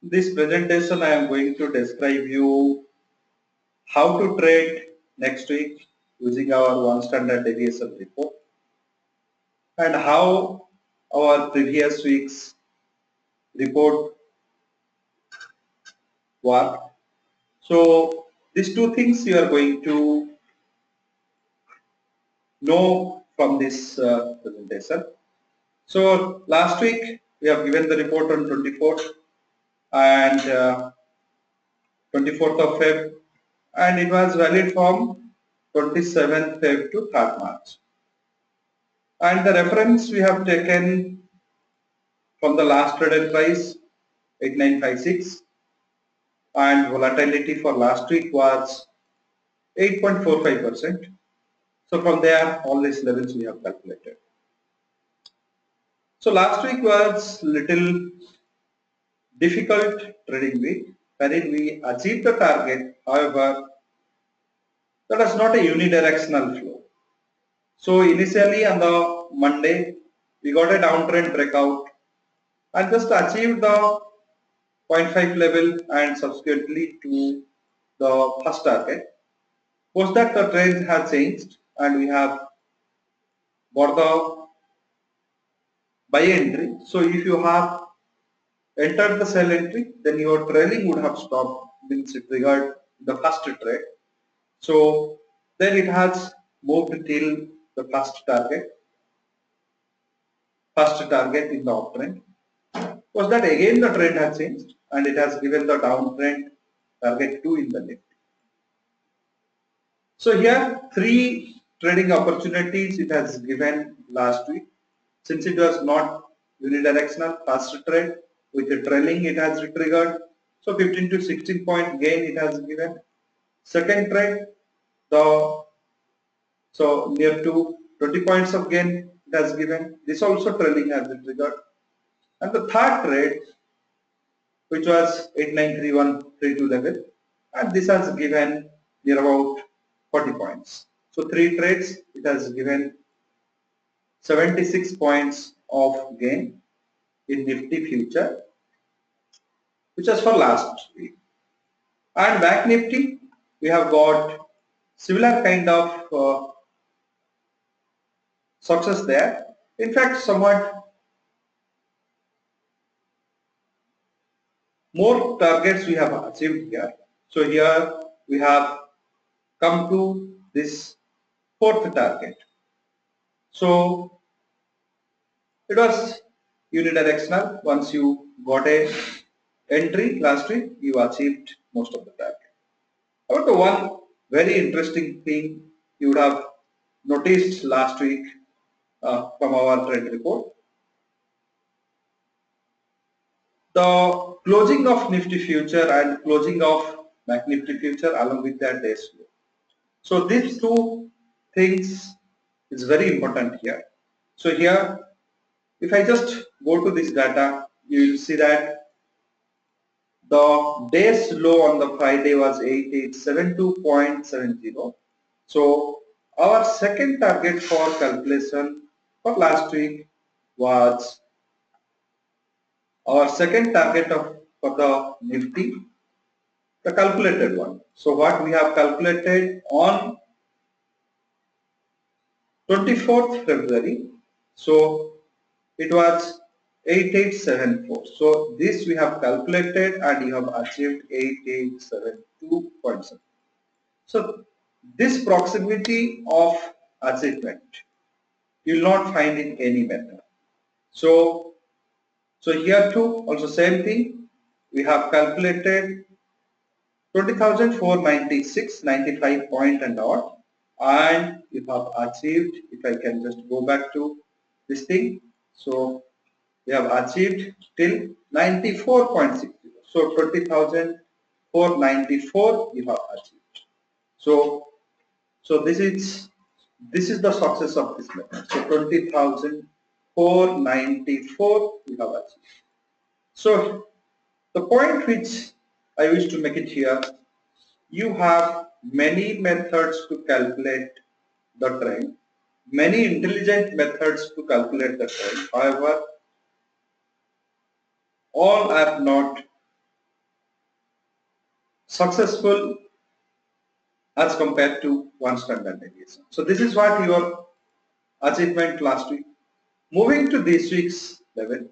This presentation I am going to describe you how to trade next week using our one standard deviation report and how our previous week's report worked. So these two things you are going to know from this presentation. So last week we have given the report on 24th and 24th of Feb, and it was valid from 27th Feb to 3rd March. And the reference we have taken from the last traded price 8956, and volatility for last week was 8.45%. So from there all these levels we have calculated. So last week was little difficult trading week wherein we achieved the target. However, that was not a unidirectional flow. So initially on the Monday we got a downtrend breakout and just achieved the 0.5 level and subsequently to the first target. Post that the trend has changed and we have got the buy entry. So if you have entered the sell entry, then your trailing would have stopped, means it triggered the first trade. So then it has moved till the first target in the uptrend. Was that again the trend has changed and it has given the downtrend target 2 in the Nifty. So here 3 trading opportunities it has given last week. Since it was not unidirectional, first trade with the trailing it has triggered. So 15 to 16 point gain it has given. Second trade, so near to 20 points of gain it has given. This also trailing has been triggered. And the third trade, which was 893132 level, and this has given near about 40 points. So 3 trades it has given 76 points of gain in Nifty future, which was for last week. And back Nifty we have got similar kind of success there. In fact, somewhat more targets we have achieved here. So here we have come to this fourth target. So it was unidirectional. Once you got a entry last week, you achieved most of the target. However, one very interesting thing you would have noticed last week from our trend report, the closing of Nifty future and closing of Bank Nifty future along with their days flow. So these two things is very important here. So here, if I just go to this data, you will see that the day's low on the Friday was 8872.70. So our second target for calculation for last week was our second target for the Nifty, the calculated one. So what we have calculated on 24th February, so it was 8874. So this we have calculated and you have achieved 8872.7. So this proximity of achievement you will not find in any method. So here too also same thing, we have calculated 20,496.95 point and odd, and you have achieved, if I can just go back to this thing, so we have achieved till 94.60. So 20,494 you have achieved. So this is the success of this method. So 20,494 you have achieved. So the point which I wish to make it here, you have many methods to calculate the trend, many intelligent methods to calculate the trend. However, all are not successful as compared to one standard deviation. So this is what your achievement last week. Moving to this week's level,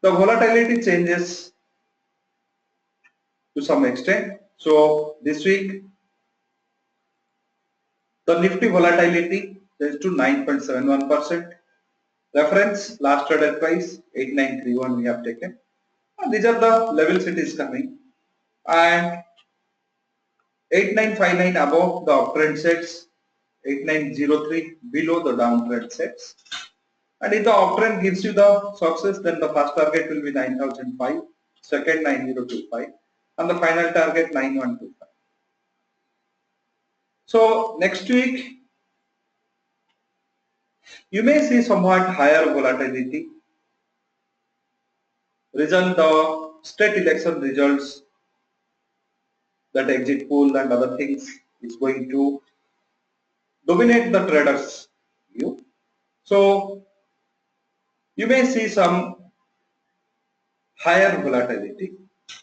the volatility changes to some extent. So this week, the Nifty volatility is to 9.71%. Reference last traded price 8931 we have taken. And these are the levels it is coming. And 8959 above the uptrend sets, 8903 below the downtrend sets. And if the uptrend gives you the success, then the first target will be 9005, second 9025, and the final target 9125. So next week, you may see somewhat higher volatility. Result the state election results, that exit poll and other things is going to dominate the traders' view. So you may see some higher volatility.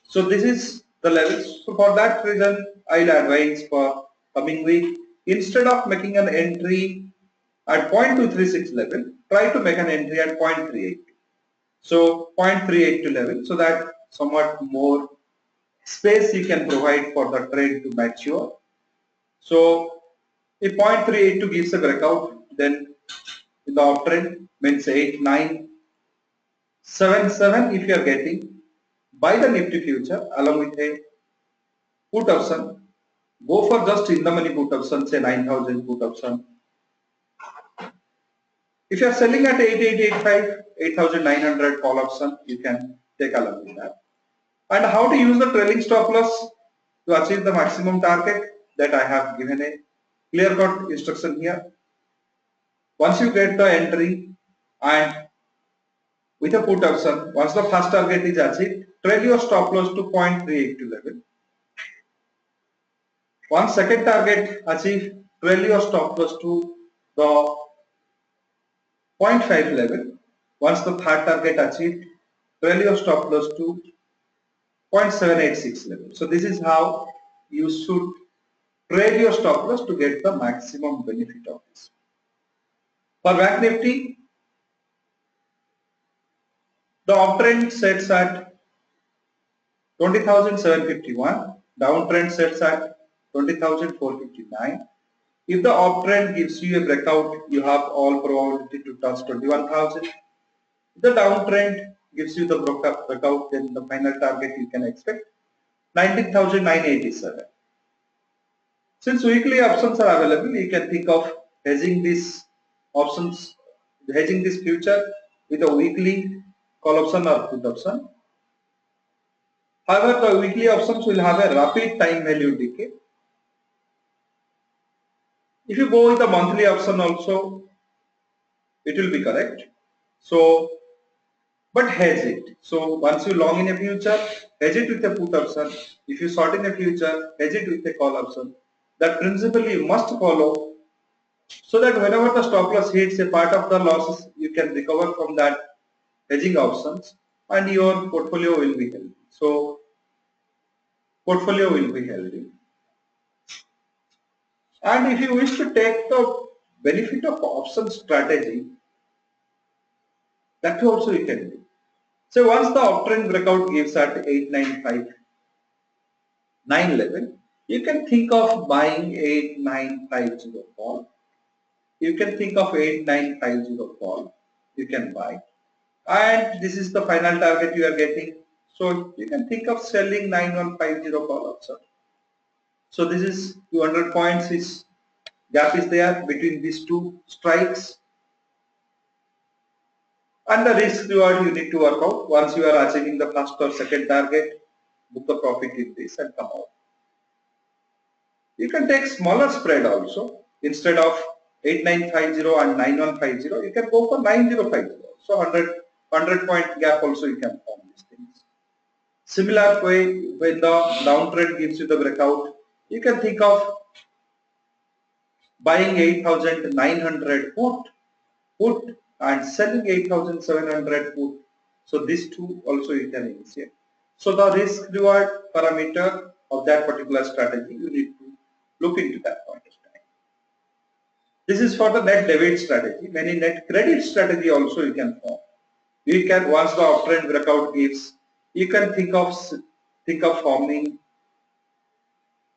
So this is the levels. So for that reason, I'll advise for coming week, instead of making an entry at 0.236 level, try to make an entry at 0.38. So 0.382 level, so that somewhat more space you can provide for the trade to mature. So if 0.382 gives a breakout, then in the uptrend means 8977 if you are getting, buy the Nifty future along with a put option. Go for just in the money put option, say 9000 put option. If you are selling at 8885, 8900 call option, you can take along with that. And how to use the trailing stop loss to achieve the maximum target, that I have given a clear cut instruction here. Once you get the entry and with a put option, once the first target is achieved, trail your stop loss to 0.382 level. Once second target achieved, trail your stop loss to the 0.5 level. Once the third target achieved, trail your stop loss to 0.786 level. So this is how you should trade your stop loss to get the maximum benefit of this. For Bank Nifty, the uptrend sets at 20,751, downtrend sets at 20,459. If the uptrend gives you a breakout, you have all probability to touch 21,000. If the downtrend gives you the breakout, then the final target you can expect 19,987. Since weekly options are available, you can think of hedging these options, hedging this future with a weekly call option or put option. However, the weekly options will have a rapid time value decay. If you go with the monthly option also, it will be correct. So, but hedge it. So once you long in a future, hedge it with a put option. If you short in a future, hedge it with a call option. That principle you must follow, so that whenever the stop loss hits, a part of the losses you can recover from that hedging options, and your portfolio will be healthy. So portfolio will be healthy. And if you wish to take the benefit of option strategy, that also you can do. So once the uptrend breakout gives at 8959 level, you can think of buying 8950 call. You can think of 8950 call. You can buy. And this is the final target you are getting. So you can think of selling 9150 call also. So this is 200 points is gap is there between these two strikes. And the risk reward you need to work out. Once you are achieving the first or second target, book the profit in this and come out. You can take smaller spread also. Instead of 8950 and 9150, you can go for 9050. So 100 point gap also you can form these things. Similar way, when the downtrend gives you the breakout, you can think of buying 8900 put and selling 8700 put. So these two also you can initiate. So the risk reward parameter of that particular strategy, you need to look into that point of time. This is for the net debit strategy. Many net credit strategy also you can form. You can, once the uptrend breakout gives, you can think of forming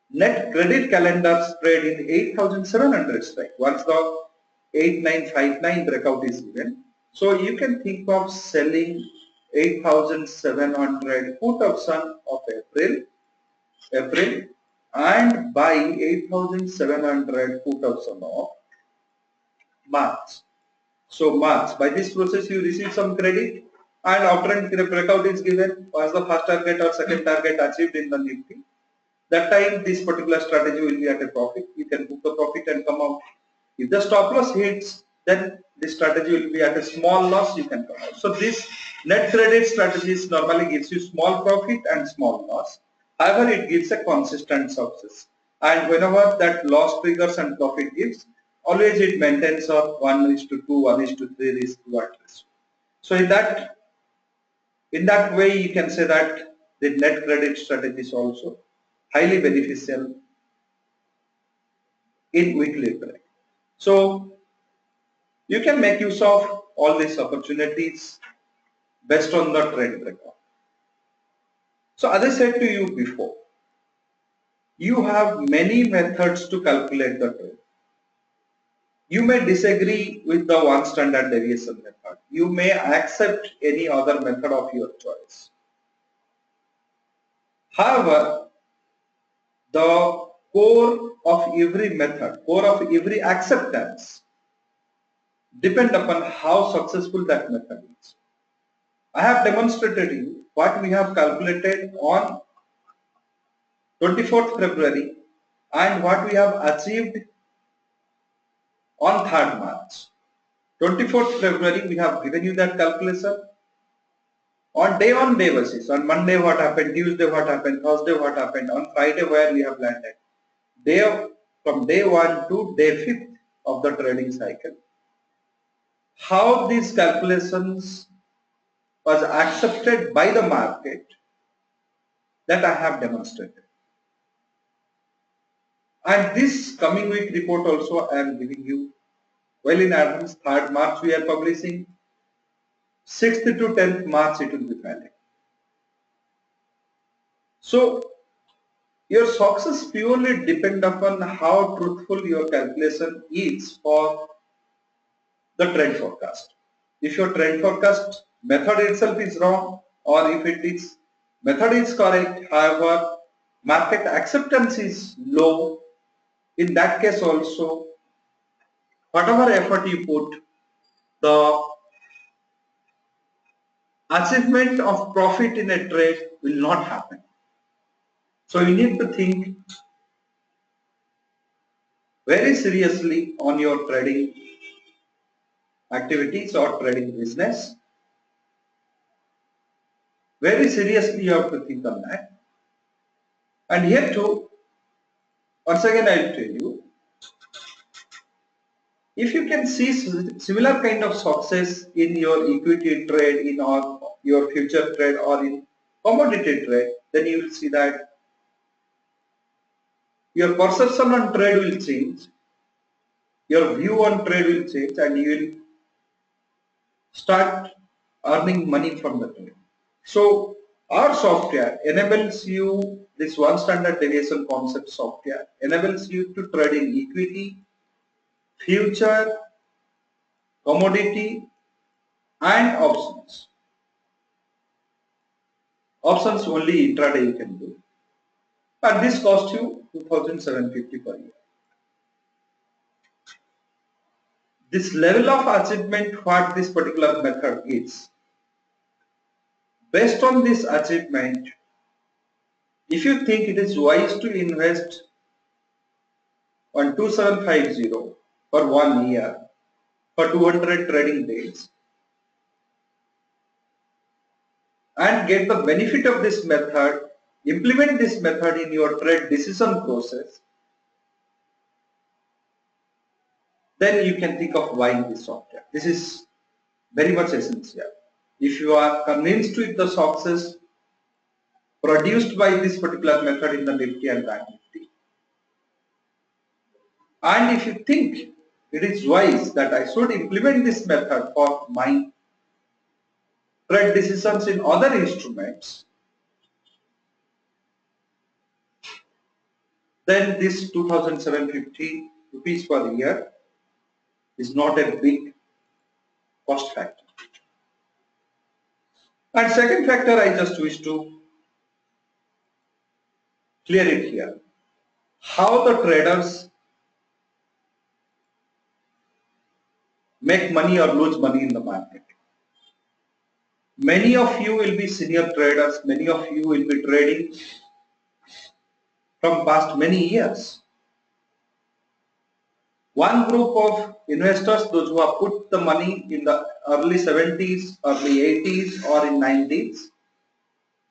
net credit calendar spread in 8,700 strike once the 8959 breakout is given. So you can think of selling 8,700 put option of April and buy 8,700 put option of March. So March, by this process you receive some credit and uptrend breakout is given. Once the first target or second target achieved in the Nifty, that time this particular strategy will be at a profit. You can book the profit and come out. If the stop loss hits, then this strategy will be at a small loss, you can come out. So this net credit strategies normally gives you small profit and small loss. However, it gives a consistent success. And whenever that loss triggers and profit gives, always it maintains a 1:2, 1:3 risk reward ratio. So in that way, you can say that the net credit strategy is also highly beneficial in weekly trade. So you can make use of all these opportunities based on the trend breakout. So as I said to you before, you have many methods to calculate the trend. You may disagree with the one standard deviation method. You may accept any other method of your choice. However, the core of every method, core of every acceptance depend upon how successful that method is. I have demonstrated you what we have calculated on 24th February and what we have achieved on 3rd March. 24th February we have given you that calculation. On day basis, on Monday what happened, Tuesday what happened, Thursday what happened, on Friday where we have landed. From day 1 to day 5th of the trading cycle. How these calculations was accepted by the market, that I have demonstrated. And this coming week report also I am giving you well in advance. 3rd March we are publishing, 6th to 10th March it will be valid. So your success purely depend upon how truthful your calculation is for the trend forecast. If your trend forecast method itself is wrong, or if it is method is correct, however market acceptance is low, in that case also whatever effort you put, the achievement of profit in a trade will not happen. So you need to think very seriously on your trading activities or trading business. Very seriously you have to think on that. And here too, once again I will tell you, if you can see similar kind of success in your equity trade, in your future trade or in commodity trade, then you will see that your perception on trade will change, your view on trade will change, and you will start earning money from the trade. So our software enables you, this one standard deviation concept software enables you to trade in equity, future, commodity and options. Options only intraday you can do. And this costs you 2,750 per year. This level of achievement what this particular method gives. Based on this achievement, if you think it is wise to invest on 2750 for 1 year for 200 trading days and get the benefit of this method, implement this method in your trade decision process, then you can think of buying this software. This is very much essential. If you are convinced with the success produced by this particular method in the Nifty and Bank Nifty. And if you think it is wise that I should implement this method for my trade decisions in other instruments, then this 2,750 rupees per year is not a big cost factor. And second factor, I just wish to clear it here. How the traders make money or lose money in the market. Many of you will be senior traders, many of you will be trading from past many years. One group of investors, those who have put the money in the early 70s, early 80s or in 90s.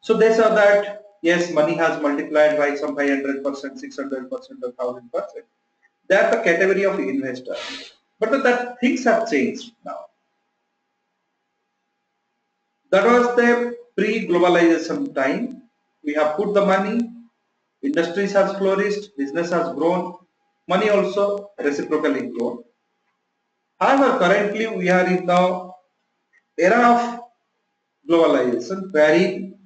So they saw that yes, money has multiplied by some 500%, 600% or 1000%. They are the category of investor. But that things have changed now. That was the pre-globalization time. We have put the money, industries has flourished, business has grown, money also reciprocally grown. However, currently we are in the era of globalization wherein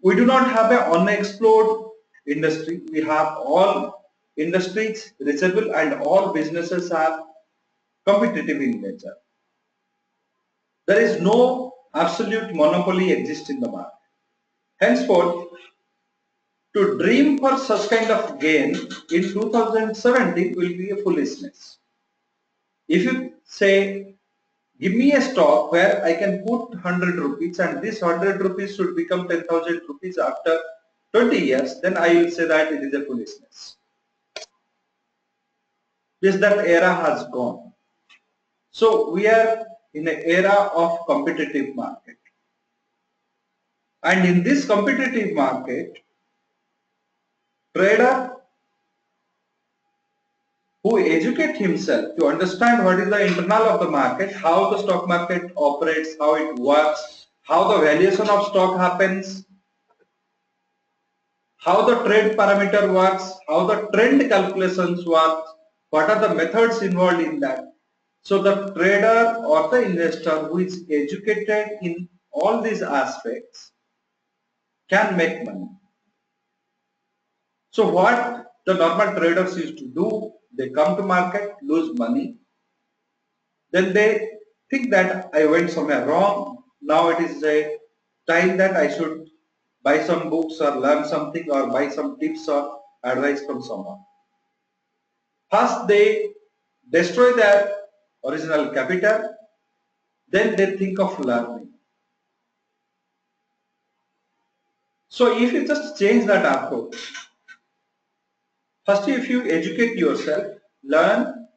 we do not have an unexplored industry. We have all industries reachable and all businesses are competitive in nature. There is no absolute monopoly exist in the market. Henceforth, to dream for such kind of gain in 2017 will be a foolishness. If you say, give me a stock where I can put 100 rupees and this 100 rupees should become 10,000 rupees after 20 years, then I will say that it is a foolishness. Because that era has gone. So we are in an era of competitive market. And in this competitive market, trader who educate himself to understand what is the internal of the market, how the stock market operates, how it works, how the valuation of stock happens, how the trade parameter works, how the trend calculations work, what are the methods involved in that. So the trader or the investor who is educated in all these aspects can make money. So what the normal traders used to do, they come to market, lose money, then they think that I went somewhere wrong. Now it is a time that I should buy some books or learn something or buy some tips or advice from someone. First they destroy their original capital, then they think of learning. So if you just change that approach, first if you educate yourself, learn,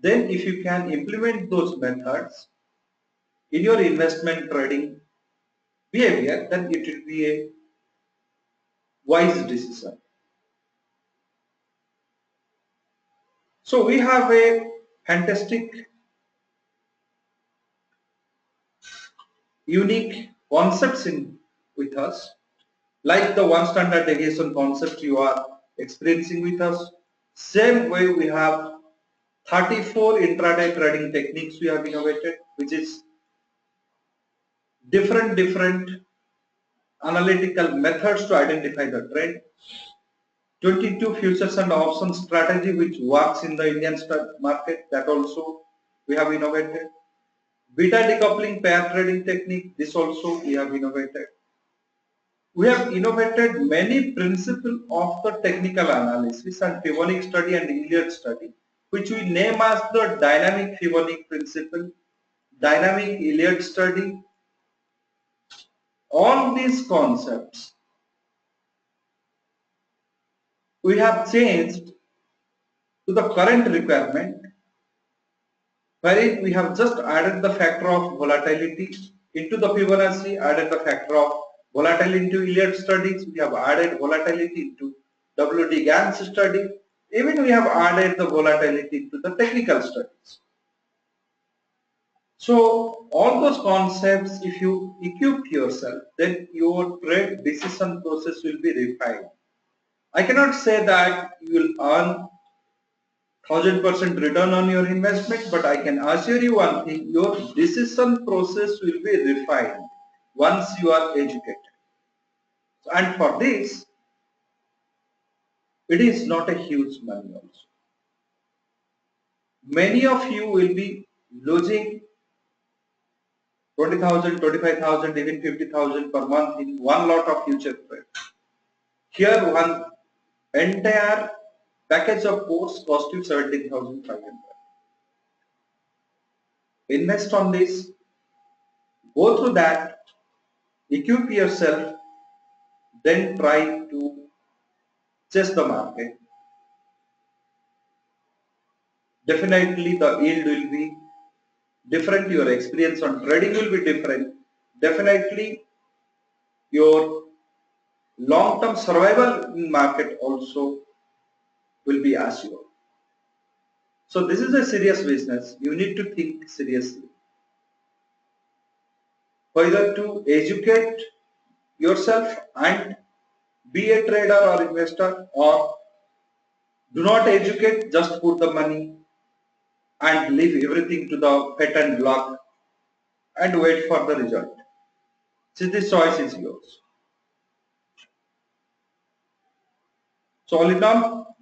then if you can implement those methods in your investment trading behavior, then it will be a wise decision. So we have a fantastic, unique concepts with us, like the one standard deviation concept you are experiencing with us. Same way we have 34 intraday trading techniques we have innovated, which is different analytical methods to identify the trend. 22 futures and options strategy which works in the Indian stock market, that also we have innovated. Beta decoupling pair trading technique, this also we have innovated. We have innovated many principles of the technical analysis and Fibonacci study and Elliott study, which we name as the dynamic Fibonacci principle, dynamic Elliott study. All these concepts we have changed to the current requirement, wherein we have just added the factor of volatility into the Fibonacci, added the factor of volatility into Elliott studies, we have added volatility into WD Gans study, even we have added the volatility into the technical studies. So all those concepts, if you equip yourself, then your trade decision process will be refined. I cannot say that you will earn 1000% return on your investment, but I can assure you one thing, your decision process will be refined once you are educated. And for this, it is not a huge money also. Many of you will be losing 20,000, 25,000, even 50,000 per month in one lot of future trade. Here one entire package of course cost you 17,500. Invest on this, go through that, equip yourself, then try to chase the market. Definitely the yield will be different, your experience on trading will be different. Definitely your long-term survival in market also will be assured. So this is a serious business. You need to think seriously. Whether to educate yourself and be a trader or investor, or do not educate, just put the money and leave everything to the fate and luck and wait for the result. So this choice is yours. So all in all,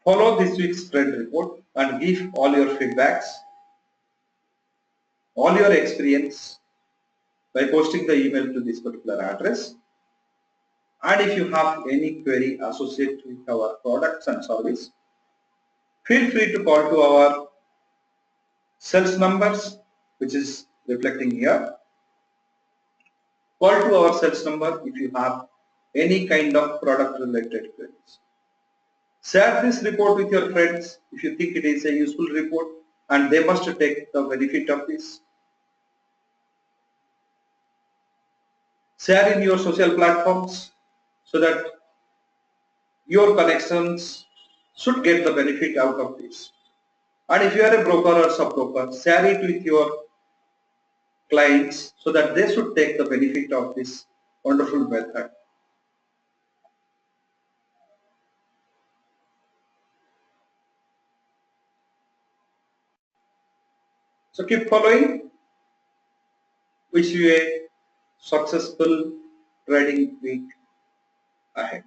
follow this week's trend report and give all your feedbacks, all your experience by posting the email to this particular address. And if you have any query associated with our products and service, feel free to call to our sales numbers, which is reflecting here. Call to our sales number if you have any kind of product related queries. Share this report with your friends if you think it is a useful report and they must take the benefit of this. Share in your social platforms so that your connections should get the benefit out of this. And if you are a broker or sub-broker, share it with your clients so that they should take the benefit of this wonderful method. So keep following. Wish you a successful trading week ahead.